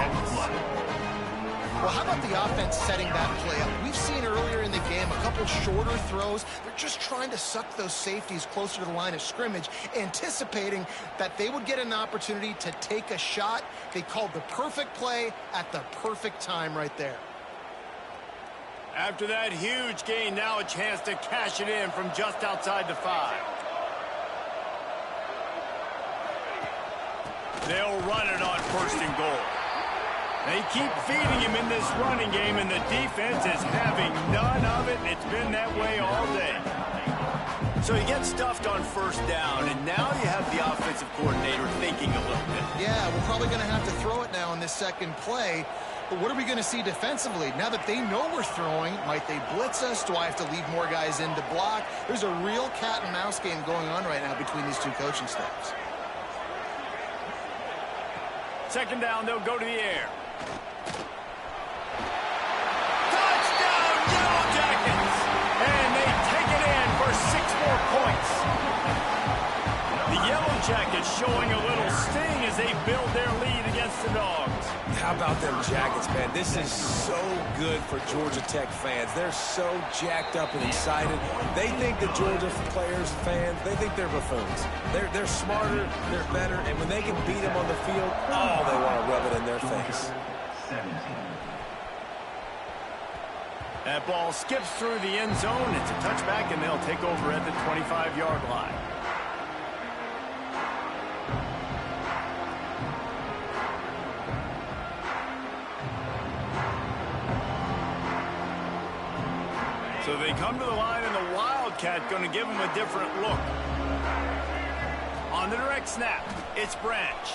Well, how about the offense setting that play up? We've seen earlier in the game a couple shorter throws. They're just trying to suck those safeties closer to the line of scrimmage, anticipating that they would get an opportunity to take a shot. They called the perfect play at the perfect time right there. After that huge gain, now a chance to cash it in from just outside the 5. They'll run it on 1st and goal. They keep feeding him in this running game, and the defense is having none of it. It's been that way all day. So you get stuffed on first down, and now you have the offensive coordinator thinking a little bit. Yeah, we're probably going to have to throw it now in this second play. But what are we going to see defensively? Now that they know we're throwing, might they blitz us? Do I have to leave more guys in to block? There's a real cat and mouse game going on right now between these two coaching staffs. Second down, they'll go to the air. Touchdown, Yellow Jackets! And they take it in for 6 more points. The Yellow Jackets showing a little sting as they build their lead against the Dogs. How about them Jackets, man? This is so good for Georgia Tech fans. They're so jacked up and excited. They think the Georgia players, fans, they think they're buffoons. They're smarter, they're better, and when they can beat them on the field, oh, they want to rub it in their face. That ball skips through the end zone. It's a touchback, and they'll take over at the 25-yard line. So they come to the line, and the Wildcat going to give them a different look. On the direct snap, it's Branch.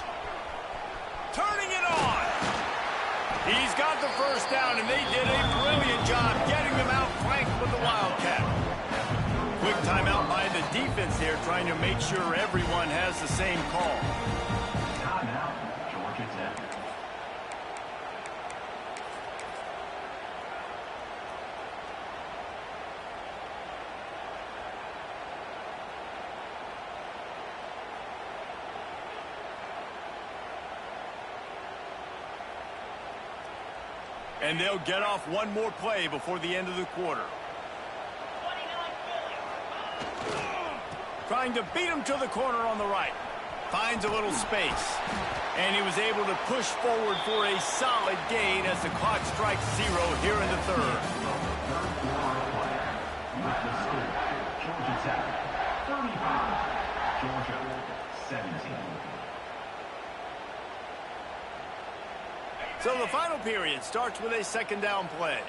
Turning it on. He's got the first down, and they did a brilliant job getting them out flanked with the Wildcat. Quick timeout by the defense here, trying to make sure everyone has the same call. Timeout, Georgia Tech. And they'll get off one more play before the end of the quarter. Trying to beat him to the corner on the right. Finds a little space. And he was able to push forward for a solid gain as the clock strikes 0 here in the third. Georgia Tech, 35. Georgia, 17. So the final period starts with a second down play.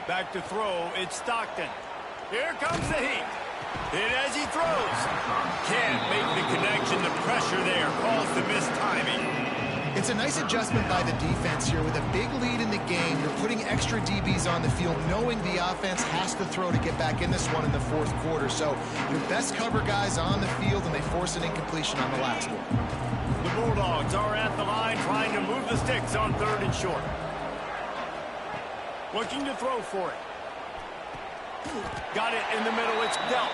Back to throw, it's Stockton. Here comes the heat. Hit as he throws. Can't make the connection. The pressure there caused the missed timing. It's a nice adjustment by the defense here. With a big lead in the game, you're putting extra DBs on the field, knowing the offense has to throw to get back in this one in the fourth quarter. So your best cover guys on the field, and they force an incompletion on the last one. The Bulldogs are at the line trying to move the sticks on 3rd and short. Looking to throw for it. Got it in the middle. It's dealt.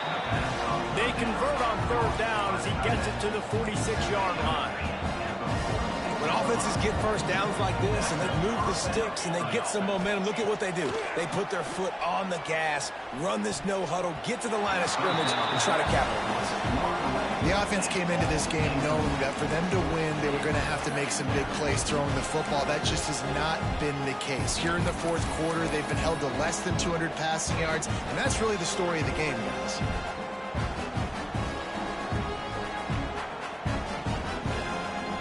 They convert on 3rd down as he gets it to the 46-yard line. When offenses get first downs like this and they move the sticks and they get some momentum, look at what they do. They put their foot on the gas, run this no huddle, get to the line of scrimmage, and try to capitalize. The offense came into this game knowing that for them to win, they were going to have to make some big plays throwing the football. That just has not been the case. Here in the fourth quarter, they've been held to less than 200 passing yards, and that's really the story of the game, guys.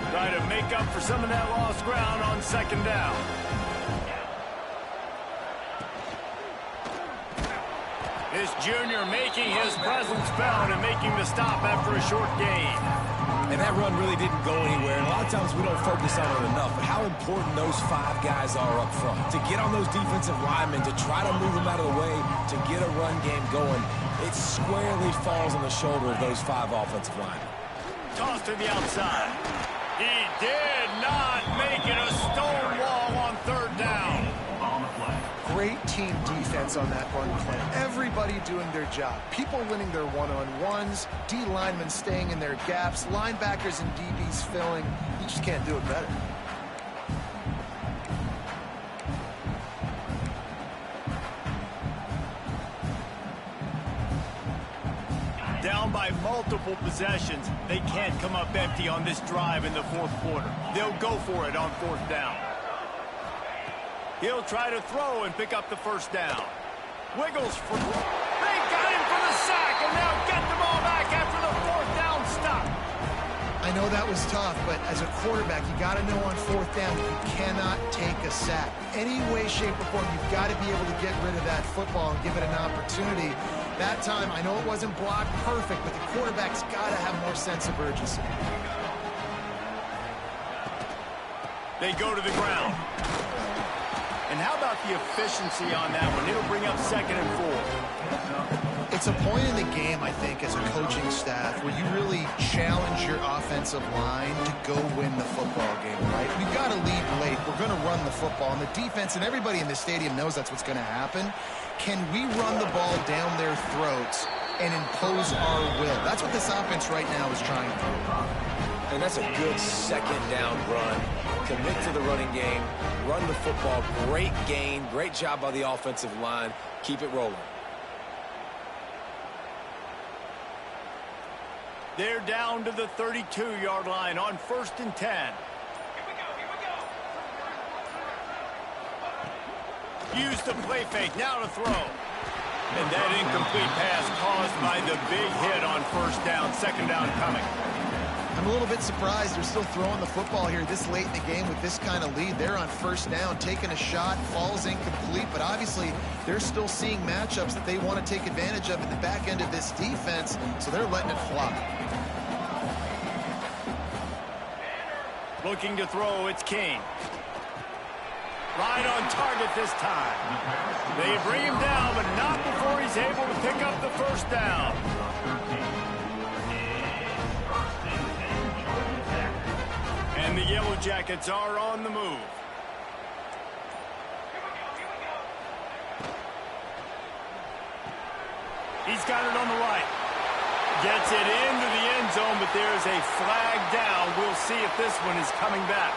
Try to make up for some of that lost ground on second down. This junior making his presence felt and making the stop after a short gain. And that run really didn't go anywhere. And a lot of times we don't focus on it enough, but how important those 5 guys are up front. To get on those defensive linemen, to try to move them out of the way, to get a run game going, it squarely falls on the shoulder of those 5 offensive linemen. Toss to the outside. He did not make it a stone wall on 3rd down. On the play. Great team defense on that run play. Everybody doing their job. People winning their one-on-ones, D linemen staying in their gaps, linebackers and DBs filling. You just can't do it better. Down by multiple possessions, they can't come up empty on this drive in the fourth quarter. They'll go for it on 4th down. He'll try to throw and pick up the first down. Wiggles for... They got him for the sack, and now get the ball back after the 4th down stop. I know that was tough, but as a quarterback, you got to know on fourth down, you cannot take a sack. Any way, shape, or form, you've got to be able to get rid of that football and give it an opportunity. That time, I know it wasn't blocked perfect, but the quarterback's got to have more sense of urgency. They go to the ground. And how about the efficiency on that one? It'll bring up 2nd and 4. It's a point in the game, I think, as a coaching staff, where you really challenge your offensive line to go win the football game, right? We've got to lead late. We're going to run the football. And the defense and everybody in the stadium knows that's what's going to happen. Can we run the ball down their throats and impose our will? That's what this offense right now is trying to do. And that's a good 2nd down run. Commit to the running game, run the football. Great gain, great job by the offensive line. Keep it rolling. They're down to the 32-yard line on 1st and 10. Use the play fake, now to throw. And that incomplete pass caused by the big hit on 1st down, 2nd down coming. I'm a little bit surprised they're still throwing the football here this late in the game with this kind of lead. They're on 1st down, taking a shot, falls incomplete, but obviously they're still seeing matchups that they want to take advantage of at the back end of this defense, so they're letting it fly. Looking to throw, it's King. Right on target this time. They bring him down, but not before he's able to pick up the 1st down. And the Yellow Jackets are on the move. He's got it on the right. Gets it into the end zone, but there's a flag down. We'll see if this one is coming back.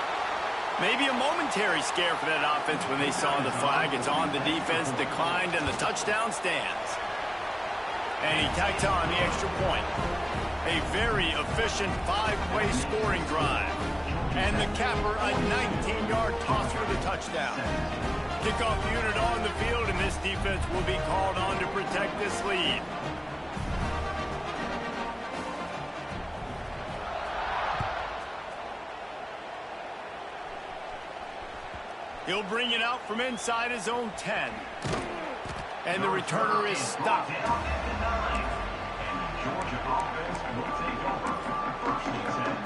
Maybe a momentary scare for that offense when they saw the flag. It's on the defense, declined, and the touchdown stands. And he tacks on the extra point. A very efficient 5-play scoring drive. And the capper, a 19-yard toss for the touchdown. Kickoff unit on the field, and this defense will be called on to protect this lead. He'll bring it out from inside his own 10. And the returner is stopped. Georgia offense will take over 1st and 10.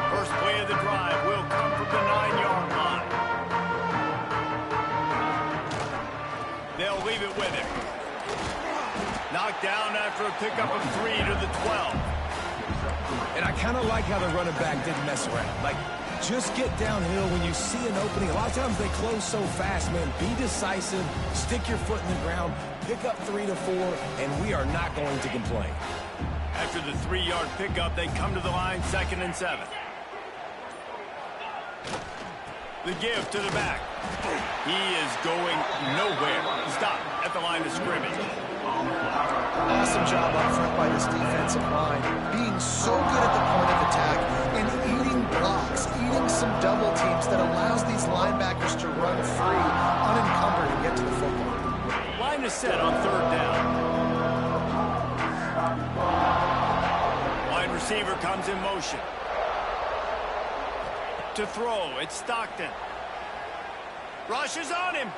First play of the drive will come from the 9-yard line. They'll leave it with him. Knocked down after a pickup of 3 to the 12. And I kind of like how the running back didn't mess around. Like, just get downhill when you see an opening. A lot of times they close so fast, man. Be decisive, stick your foot in the ground, pick up 3 to 4, and we are not going to complain. After the 3-yard pickup, they come to the line, 2nd and 7. The give to the back. He is going nowhere. Stop at the line of scrimmage. Awesome job up front by this defensive line. Being so good at the point of attack and eating blocks, eating some double teams that allows these linebackers to run free, unencumbered, and get to the football. Line is set on 3rd down. Wide receiver comes in motion. To throw, it's Stockton. Rushes on him.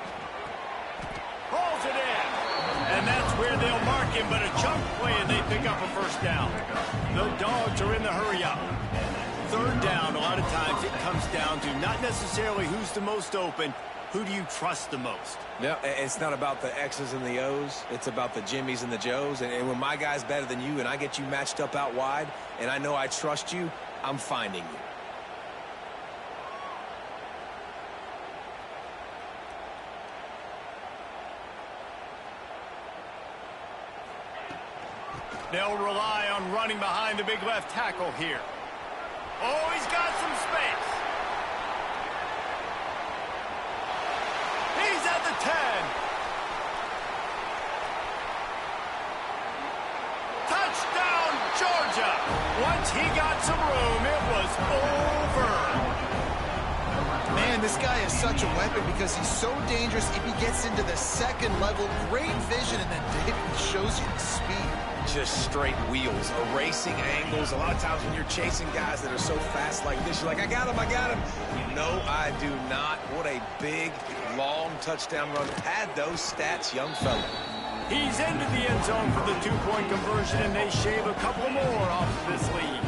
Pulls it in. And that's where they'll mark him, but a chunk play, and they pick up a 1st down. The Dogs are in the hurry-up. 3rd down, a lot of times it comes down to not necessarily who's the most open, who do you trust the most? No, it's not about the X's and the O's. It's about the Jimmys and the Joes. And when my guy's better than you and I get you matched up out wide, and I know I trust you, I'm finding you. They'll rely on running behind the big left tackle here. Oh, he's got some space. He's at the 10. Touchdown, Georgia. Once he got some room, it was over. Man, this guy is such a weapon because he's so dangerous if he gets into the second level. Great vision, and then David shows you the speed. Just straight wheels, erasing angles. A lot of times when you're chasing guys that are so fast like this, you're like, I got him, I got him. No, I do not. What a big, long touchdown run. Had those stats, young fella. He's into the end zone for the two-point conversion, and they shave a couple more off of this lead.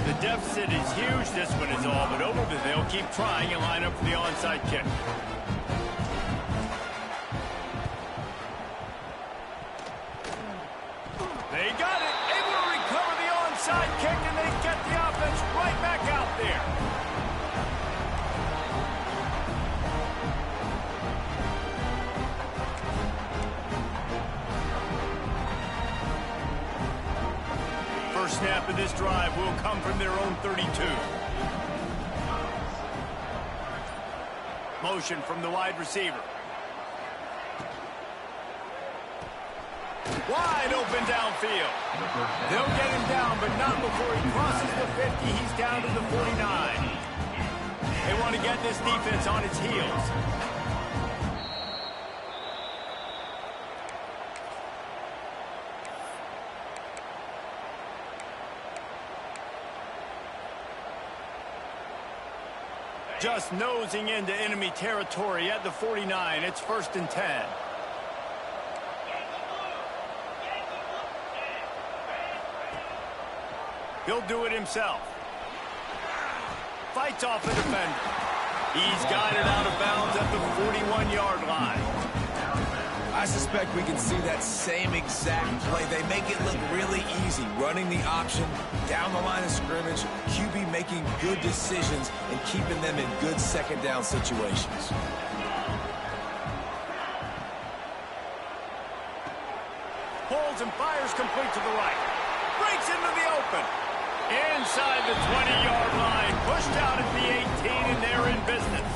The deficit is huge. This one is all but over, but they'll keep trying and line up for the onside kick. They got it. Able to recover the onside kick, and they get the offense right back out there. First snap of this drive will come from their own 32. Motion from the wide receiver. Wide open downfield. They'll get him down, but not before he crosses the 50. He's down to the 49. They want to get this defense on its heels. Just nosing into enemy territory at the 49. It's 1st and 10. He'll do it himself. Fights off the defender. He's got it out of bounds at the 41-yard line. I suspect we can see that same exact play. They make it look really easy, running the option down the line of scrimmage, QB making good decisions and keeping them in good second down situations. Holds and fires complete to the right. Breaks into the open. Inside the 20-yard line. Pushed out at the 18, and they're in business.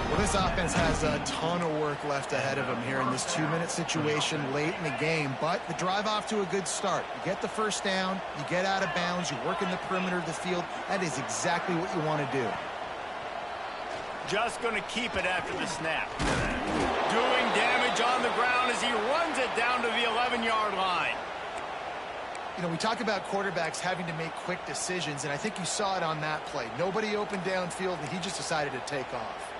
Well, this offense has a ton of work left ahead of them here in this 2-minute situation late in the game, but the drive off to a good start. You get the first down, you get out of bounds, you work in the perimeter of the field. That is exactly what you want to do. Just going to keep it after the snap. Doing damage on the ground as he runs it down to the 11-yard line. You know, we talk about quarterbacks having to make quick decisions, and I think you saw it on that play. Nobody opened downfield, and he just decided to take off.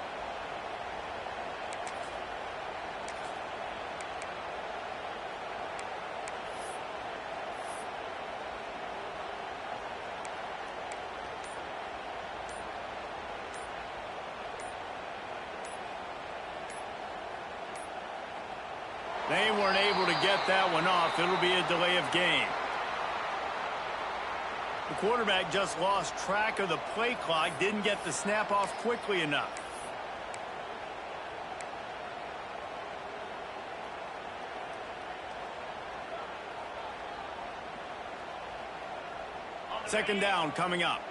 They weren't able to get that one off. It'll be a delay of game. The quarterback just lost track of the play clock, didn't get the snap off quickly enough. Second down coming up.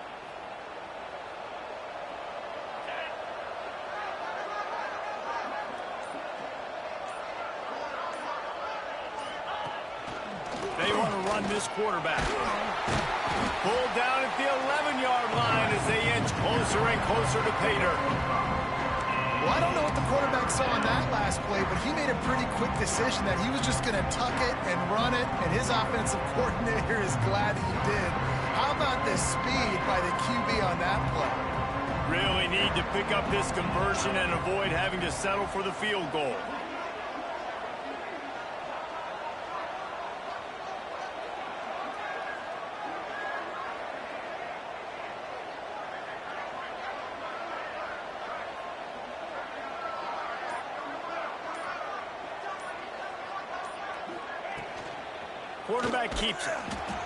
They want to run this quarterback. Pulled down at the 11-yard line as they inch closer and closer to Pater. Well, I don't know what the quarterback saw on that last play, but he made a pretty quick decision that he was just going to tuck it and run it, and his offensive coordinator is glad he did. How about the speed by the QB on that play? Really need to pick up this conversion and avoid having to settle for the field goal. Quarterback keeps it.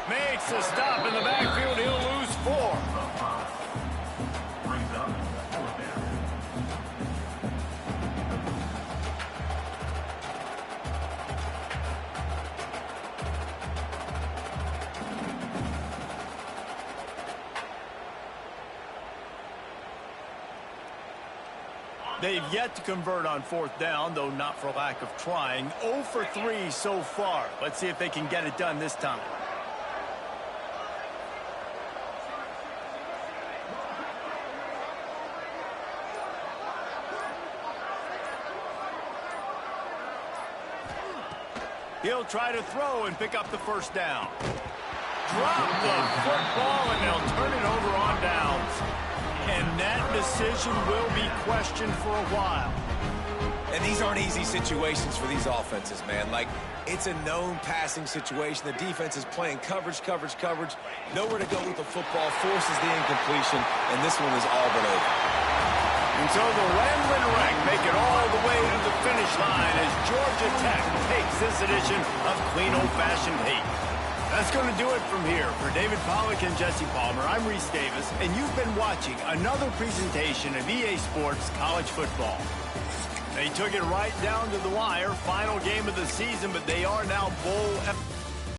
Makes the stop in the backfield. He'll lose 4. Brings up 4th down. They've yet to convert on 4th down, though not for lack of trying. 0 for 3 so far. Let's see if they can get it done this time. He'll try to throw and pick up the first down. Drop the football, and they'll turn it over on downs. And that decision will be questioned for a while. And these aren't easy situations for these offenses, man. Like, it's a known passing situation. The defense is playing coverage. Nowhere to go with the football, forces the incompletion, and this one is all but over. And so the Ramblin' Wreck make it all the way to the finish line as Georgia Tech takes this edition of Clean Old-Fashioned Hate. That's going to do it from here. For David Pollack and Jesse Palmer, I'm Reese Davis, and you've been watching another presentation of EA Sports College Football. They took it right down to the wire, final game of the season, but they are now bowl